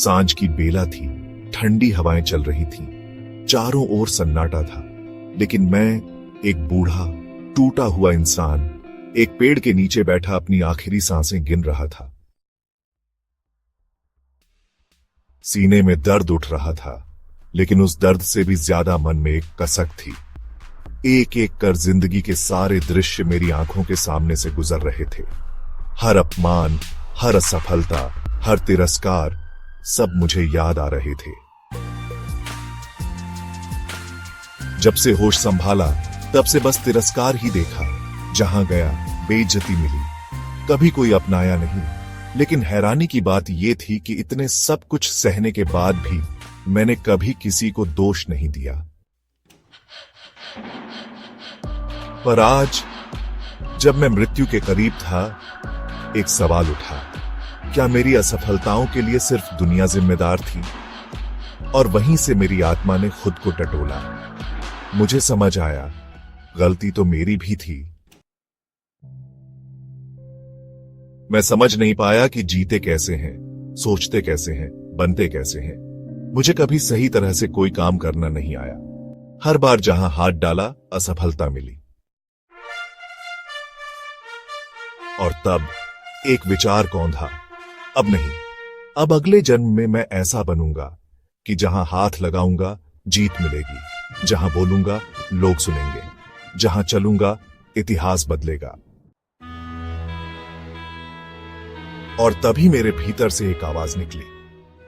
सांझ की बेला थी, ठंडी हवाएं चल रही थीं, चारों ओर सन्नाटा था, लेकिन मैं एक बूढ़ा टूटा हुआ इंसान एक पेड़ के नीचे बैठा अपनी आखिरी सांसें गिन रहा था। सीने में दर्द उठ रहा था, लेकिन उस दर्द से भी ज्यादा मन में एक कसक थी। एक एक कर जिंदगी के सारे दृश्य मेरी आंखों के सामने से गुजर रहे थे। हर अपमान, हर असफलता, हर तिरस्कार, सब मुझे याद आ रहे थे। जब से होश संभाला तब से बस तिरस्कार ही देखा। जहां गया बेइज्जती मिली, कभी कोई अपनाया नहीं। लेकिन हैरानी की बात यह थी कि इतने सब कुछ सहने के बाद भी मैंने कभी किसी को दोष नहीं दिया। पर आज जब मैं मृत्यु के करीब था, एक सवाल उठा। क्या मेरी असफलताओं के लिए सिर्फ दुनिया जिम्मेदार थी? और वहीं से मेरी आत्मा ने खुद को टटोला। मुझे समझ आया, गलती तो मेरी भी थी। मैं समझ नहीं पाया कि जीते कैसे हैं, सोचते कैसे हैं, बनते कैसे हैं। मुझे कभी सही तरह से कोई काम करना नहीं आया। हर बार जहां हाथ डाला, असफलता मिली। और तब एक विचार कौंधा, अब नहीं, अब अगले जन्म में मैं ऐसा बनूंगा कि जहां हाथ लगाऊंगा जीत मिलेगी, जहां बोलूंगा लोग सुनेंगे, जहां चलूंगा इतिहास बदलेगा। और तभी मेरे भीतर से एक आवाज निकली,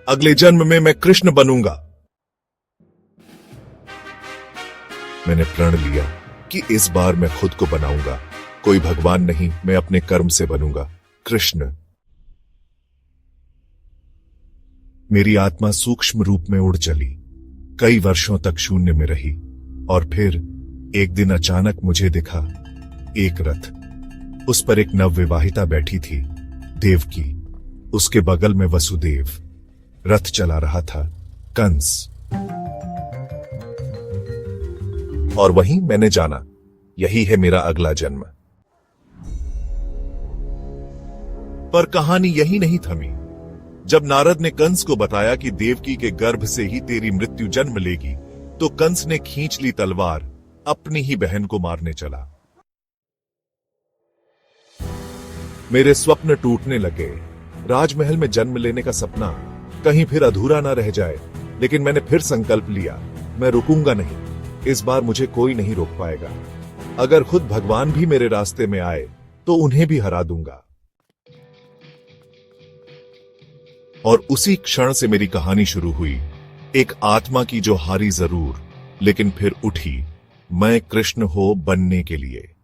अगले जन्म में मैं कृष्ण बनूंगा। मैंने प्रण लिया कि इस बार मैं खुद को बनाऊंगा। कोई भगवान नहीं, मैं अपने कर्म से बनूंगा कृष्ण। मेरी आत्मा सूक्ष्म रूप में उड़ चली, कई वर्षों तक शून्य में रही। और फिर एक दिन अचानक मुझे दिखा एक रथ। उस पर एक नवविवाहिता बैठी थी, देवकी। उसके बगल में वसुदेव। रथ चला रहा था कंस। और वहीं मैंने जाना, यही है मेरा अगला जन्म। पर कहानी यही नहीं थमी। जब नारद ने कंस को बताया कि देवकी के गर्भ से ही तेरी मृत्यु जन्म लेगी, तो कंस ने खींच ली तलवार, अपनी ही बहन को मारने चला। मेरे स्वप्न टूटने लगे। राजमहल में जन्म लेने का सपना कहीं फिर अधूरा ना रह जाए। लेकिन मैंने फिर संकल्प लिया, मैं रुकूंगा नहीं। इस बार मुझे कोई नहीं रोक पाएगा। अगर खुद भगवान भी मेरे रास्ते में आए तो उन्हें भी हरा दूंगा। और उसी क्षण से मेरी कहानी शुरू हुई, एक आत्मा की जो हारी जरूर, लेकिन फिर उठी, मैं कृष्ण हो बनने के लिए।